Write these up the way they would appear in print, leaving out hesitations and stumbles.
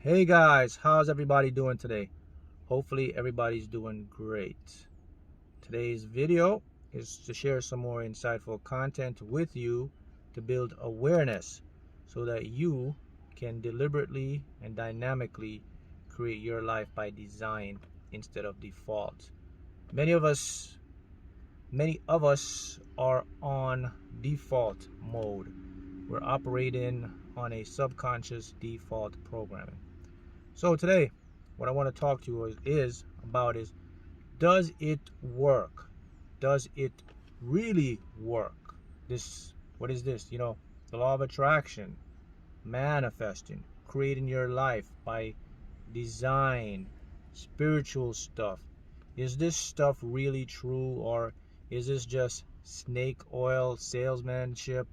Hey guys, how's everybody doing today? Hopefully everybody's doing great. Today's video is to share some more insightful content with you to build awareness so that you can deliberately and dynamically create your life by design instead of default. Many of us are on default mode. We're operating on a subconscious default programming. So today, what I want to talk to you is does it work? Does it really work? What is this? The law of attraction, manifesting, creating your life by design, spiritual stuff. Is this stuff really true, or is this just snake oil salesmanship?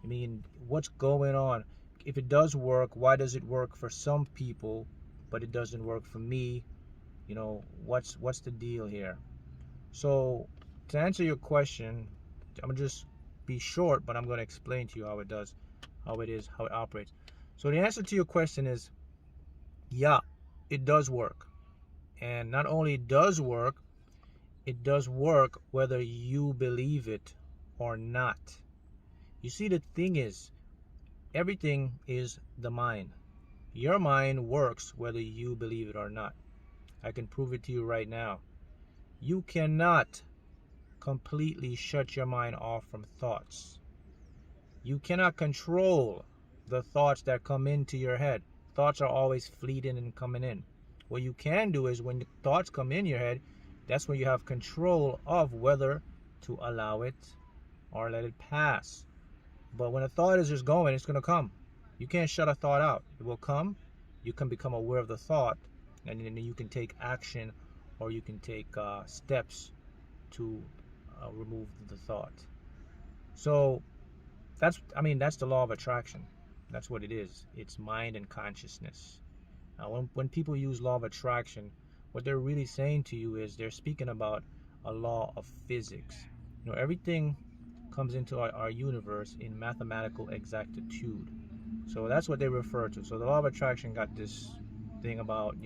I mean, what's going on? If it does work, why does it work for some people but it doesn't work for me? What's the deal here? So to answer your question, I'm gonna just be short, but I'm gonna explain to you how it operates. So the answer to your question is, yeah, it does work. And not only it does work whether you believe it or not. You see, the thing is, everything is the mind. Your mind works whether you believe it or not. I can prove it to you right now. You cannot completely shut your mind off from thoughts. You cannot control the thoughts that come into your head. Thoughts are always fleeting and coming in. What you can do is, when the thoughts come in your head, that's when you have control of whether to allow it or let it pass. But when a thought is just going, it's going to come. You can't shut a thought out. It will come. You can become aware of the thought, and then you can take action, or you can take steps to remove the thought. So that's the law of attraction. That's what it is. It's mind and consciousness. Now, when people use law of attraction, what they're really saying to you is they're speaking about a law of physics. Everything comes into our universe in mathematical exactitude. So that's what they refer to. So the law of attraction got this thing about,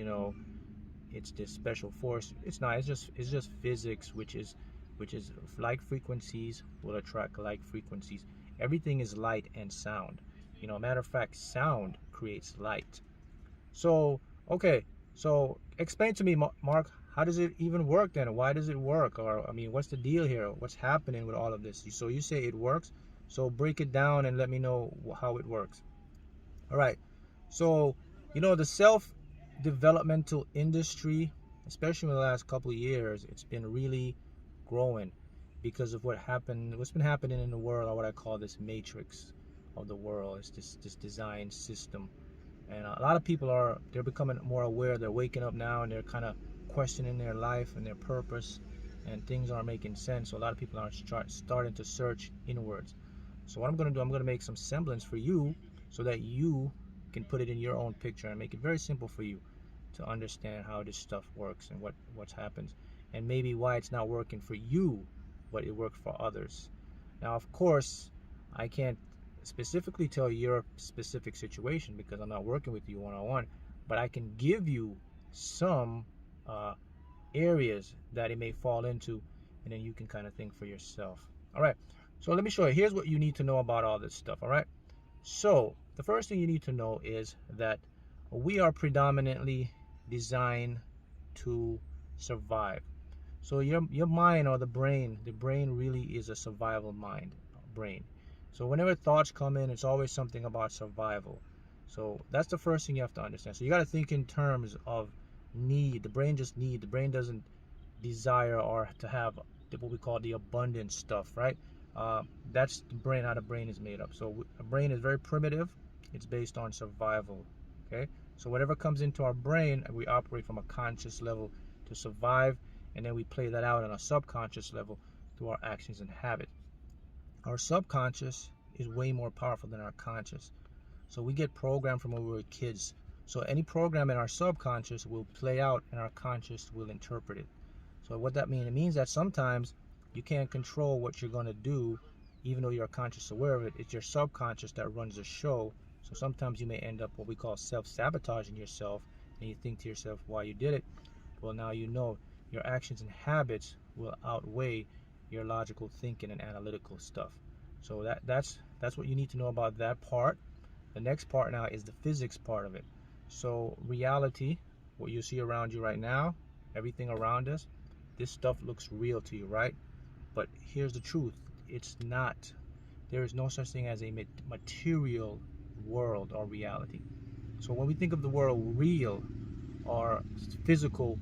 it's this special force. It's not. It's just physics, which is like frequencies will attract like frequencies. Everything is light and sound. Matter of fact, sound creates light. So, okay. So explain to me, Mark, how does it even work then? Why does it work? Or, what's the deal here? What's happening with all of this? So you say it works. So break it down and let me know how it works. All right. So, the self-developmental industry, especially in the last couple of years, it's been really growing because of what's been happening in the world, or what I call this matrix of the world. It's this design system. And a lot of people they're becoming more aware. They're waking up now, and they're kind of questioning their life and their purpose, and things aren't making sense. So a lot of people are starting to search inwards. So what I'm going to do, I'm going to make some semblance for you so that you can put it in your own picture and make it very simple for you to understand how this stuff works and what happens, and maybe why it's not working for you, but it worked for others. Now, of course, I can't specifically tell your specific situation because I'm not working with you one-on-one, but I can give you some areas that it may fall into, and then you can kind of think for yourself. All right, so let me show you. Here's what you need to know about all this stuff. All right, so the first thing you need to know is that we are predominantly designed to survive. So your mind, or the brain really is a survival brain. So whenever thoughts come in, it's always something about survival. So that's the first thing you have to understand. So you got to think in terms of need. The brain just needs. The brain doesn't desire or to have what we call the abundant stuff, right? That's the brain, how the brain is made up. So a brain is very primitive. It's based on survival. Okay. So whatever comes into our brain, we operate from a conscious level to survive, and then we play that out on a subconscious level through our actions and habits. Our subconscious is way more powerful than our conscious. So we get programmed from when we were kids. So any program in our subconscious will play out, and our conscious will interpret it. So what that means, it means that sometimes you can't control what you're going to do, even though you're conscious aware of it. It's your subconscious that runs the show. So sometimes you may end up what we call self-sabotaging yourself, and you think to yourself why you did it. Well, now you know your actions and habits will outweigh your logical thinking and analytical stuff. So that's what you need to know about that part. The next part now is the physics part of it. So reality, what you see around you right now, everything around us, this stuff looks real to you, right? But here's the truth, it's not. There is no such thing as a material world or reality. So when we think of the world real or physical,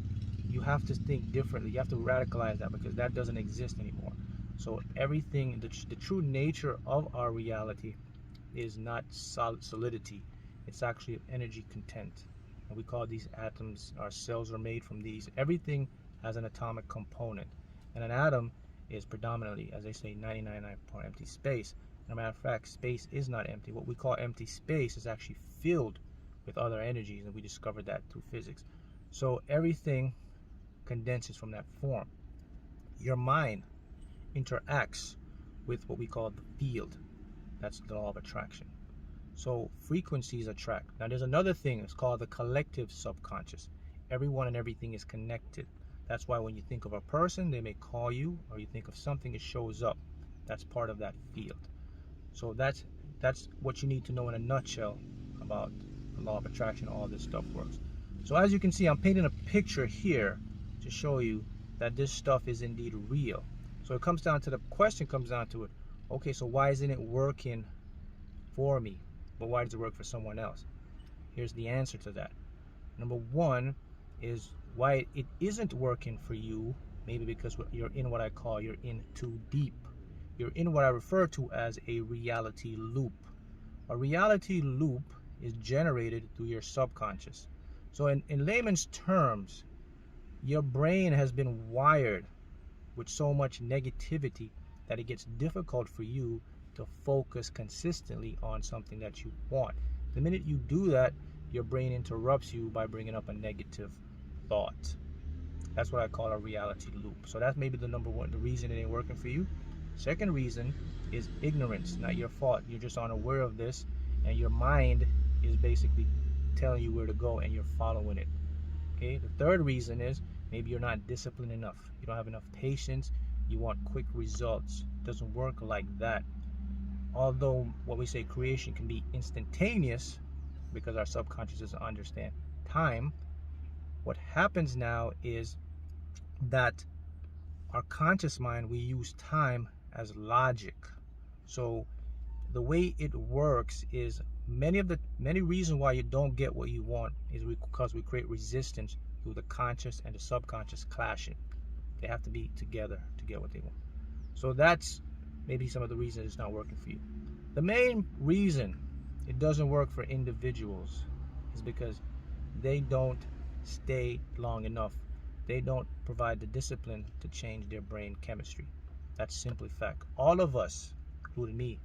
you have to think differently. You have to radicalize that, because that doesn't exist anymore. So everything, the true nature of our reality is not solidity. It's actually energy content. And we call these atoms, our cells are made from these. Everything has an atomic component. And an atom is predominantly, as they say, 99% empty space. As a matter of fact, space is not empty. What we call empty space is actually filled with other energies, and we discovered that through physics. So everything condenses from that form. Your mind interacts with what we call the field. That's the law of attraction. So frequencies attract. Now there's another thing, it's called the collective subconscious. Everyone and everything is connected. That's why when you think of a person, they may call you, or you think of something, it shows up. That's part of that field. So that's what you need to know in a nutshell about the law of attraction, all this stuff works. So as you can see, I'm painting a picture here to show you that this stuff is indeed real. So it comes down to, the question comes down to it, okay, so why isn't it working for me? But why does it work for someone else? Here's the answer to that. Number one is why it isn't working for you, maybe because you're in what I call, you're in too deep. You're in what I refer to as a reality loop. A reality loop is generated through your subconscious. So in layman's terms, your brain has been wired with so much negativity that it gets difficult for you to focus consistently on something that you want. The minute you do that, your brain interrupts you by bringing up a negative thought. That's what I call a reality loop. So that's maybe the number one, the reason it ain't working for you. Second reason is ignorance, not your fault. You're just unaware of this, and your mind is basically telling you where to go, and you're following it. Okay. The third reason is maybe you're not disciplined enough. You don't have enough patience. You want quick results. It doesn't work like that. Although what we say creation can be instantaneous, because our subconscious doesn't understand time, what happens now is that our conscious mind, we use time as logic. So the way it works is many reasons why you don't get what you want is because we create resistance through the conscious and the subconscious clashing. They have to be together to get what they want. So that's maybe some of the reasons it's not working for you. The main reason it doesn't work for individuals is because they don't stay long enough. They don't provide the discipline to change their brain chemistry. That's simply fact. All of us, including me,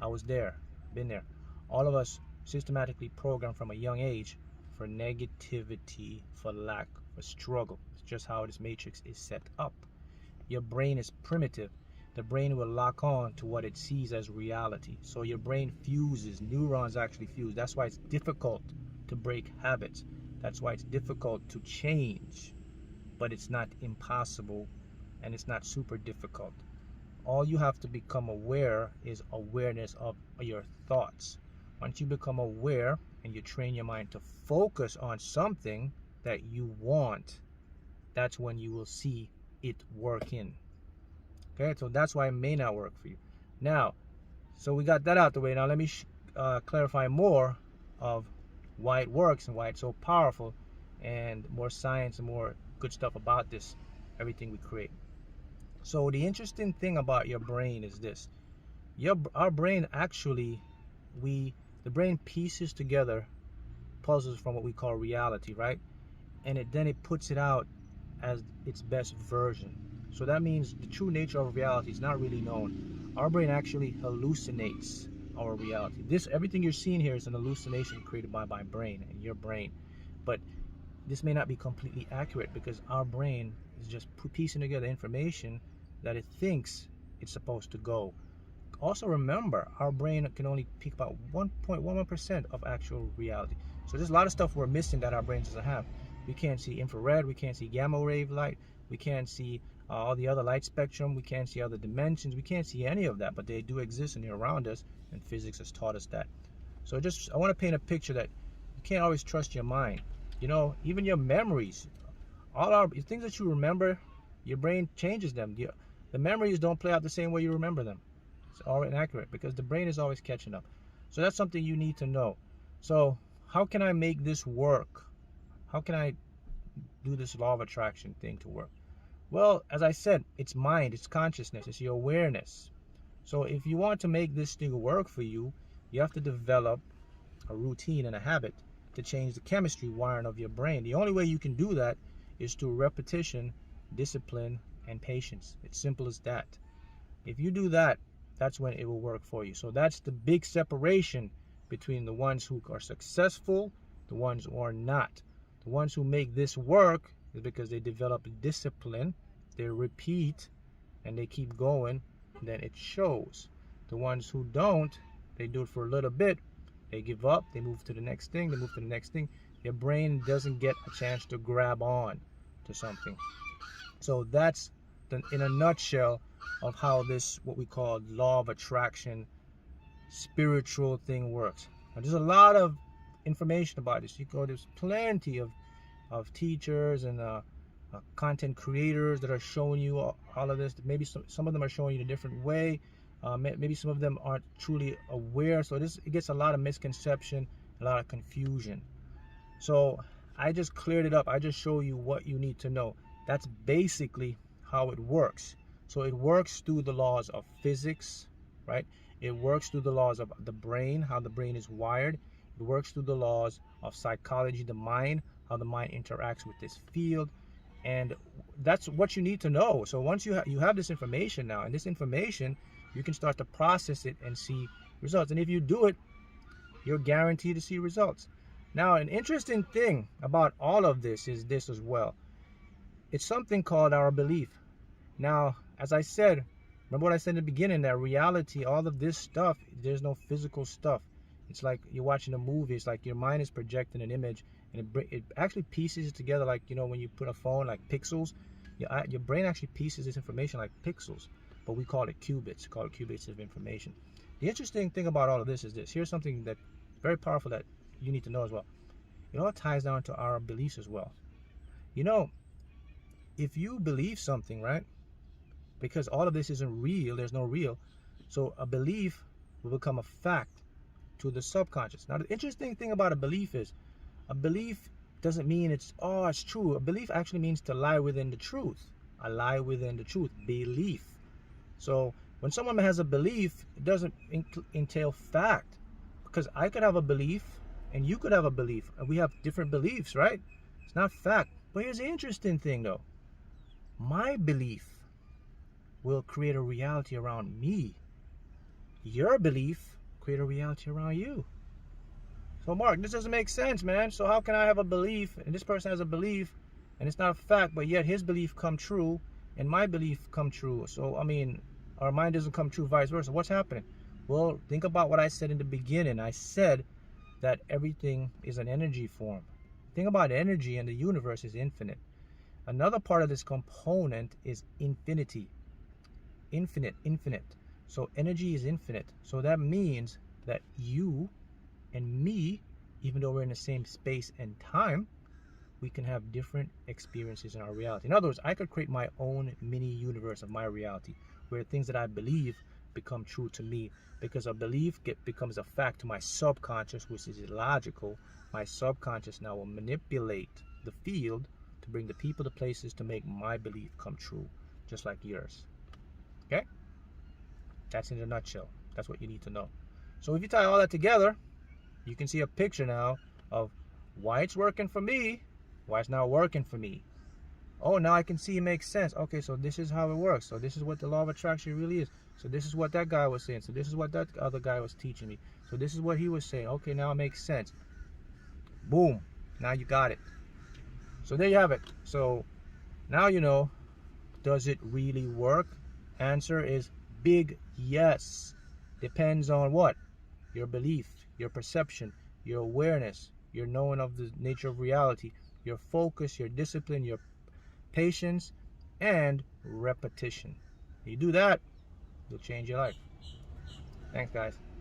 I was there, been there. All of us systematically programmed from a young age for negativity, for lack, for struggle. It's just how this matrix is set up. Your brain is primitive. The brain will lock on to what it sees as reality. So your brain fuses, neurons actually fuse. That's why it's difficult to break habits. That's why it's difficult to change. But it's not impossible, and it's not super difficult. All you have to become aware is awareness of your thoughts. Once you become aware and you train your mind to focus on something that you want, that's when you will see it working. Okay, so that's why it may not work for you. Now, so we got that out the way. Now let me clarify more of why it works and why it's so powerful, and more science and more good stuff about this, everything we create. So the interesting thing about your brain is this. Our brain actually, the brain pieces together puzzles from what we call reality, right? And then it puts it out as its best version. So that means the true nature of reality is not really known. Our brain actually hallucinates our reality. Everything you're seeing here is an hallucination created by my brain and your brain. But this may not be completely accurate, because our brain is just piecing together information that it thinks it's supposed to go. also remember, our brain can only pick about 1.11% of actual reality. So there's a lot of stuff we're missing that our brain doesn't have. We can't see infrared, we can't see gamma wave light, we can't see all the other light spectrum, we can't see other dimensions, we can't see any of that, but they do exist and they're around us, and physics has taught us that. So I want to paint a picture that you can't always trust your mind. You know, even your memories, all our things that you remember, your brain changes them. The memories don't play out the same way you remember them. It's all inaccurate because the brain is always catching up. So that's something you need to know. So how can I make this work? How can I do this law of attraction thing to work? Well, as I said, it's mind, it's consciousness, it's your awareness. So if you want to make this thing work for you, you have to develop a routine and a habit to change the chemistry wiring of your brain. The only way you can do that is through repetition, discipline, and patience. It's simple as that. If you do that, that's when it will work for you. So that's the big separation between the ones who are successful, the ones who are not. The ones who make this work is because they develop discipline, they repeat, and they keep going, and then it shows. The ones who don't, they do it for a little bit, they give up, they move to the next thing, they move to the next thing. Your brain doesn't get a chance to grab on to something. So that's in a nutshell of how this, what we call law of attraction, spiritual thing works. Now, there's a lot of information about this. There's plenty of teachers and content creators that are showing you all of this. Maybe some of them are showing you in a different way. Maybe some of them aren't truly aware. So it gets a lot of misconception, a lot of confusion. So I just cleared it up. I just show you what you need to know. That's basically how it works. So it works through the laws of physics, right? It works through the laws of the brain, how the brain is wired. It works through the laws of psychology, the mind, how the mind interacts with this field. And that's what you need to know. So once you have this information now, and this information, you can start to process it and see results. And if you do it, you're guaranteed to see results. Now, an interesting thing about all of this is this as well. It's something called our belief. Now, as I said, remember what I said in the beginning, that reality, all of this stuff, there's no physical stuff. It's like you're watching a movie. It's like your mind is projecting an image, and it actually pieces it together, like, you know, when you put a phone, like pixels. Your brain actually pieces this information like pixels, but we call it qubits. Call it qubits of information. The interesting thing about all of this is this. Here's something that's very powerful that you need to know as well. It all ties down to our beliefs as well. You know, if you believe something, right? Because all of this isn't real, there's no real. So a belief will become a fact to the subconscious. Now, the interesting thing about a belief is, a belief doesn't mean it's true. A belief actually means to lie within the truth. A lie within the truth, belief. So when someone has a belief, it doesn't entail fact. Because I could have a belief and you could have a belief, and we have different beliefs, right? It's not fact. But here's the interesting thing though. My belief will create a reality around me. Your belief create a reality around you. So Mark, this doesn't make sense, man. So how can I have a belief, and this person has a belief, and it's not a fact, but yet his belief come true and my belief come true? So I mean, our mind doesn't come true, vice versa. What's happening? Well, think about what I said in the beginning. I said that everything is an energy form. The thing about energy and the universe is infinite. Another part of this component is infinity. Infinite. So energy is infinite. So that means that you and me, even though we're in the same space and time, we can have different experiences in our reality. In other words, I could create my own mini universe of my reality, where things that I believe become true to me, because a belief becomes a fact to my subconscious, which is illogical. My subconscious now will manipulate the field to bring the people to places to make my belief come true, just like yours. Okay? That's in a nutshell. That's what you need to know. So if you tie all that together, you can see a picture now of why it's working for me, why it's not working for me. Oh, now I can see it makes sense. Okay, so this is how it works. So this is what the law of attraction really is. So this is what that guy was saying. So this is what that other guy was teaching me. So this is what he was saying. Okay, now it makes sense. Boom. Now you got it. So there you have it. So now you know, does it really work? Answer is big yes. depends on what? Your belief, your perception, your awareness, your knowing of the nature of reality, your focus, your discipline, your patience, and repetition. You do that, you'll change your life. Thanks, guys.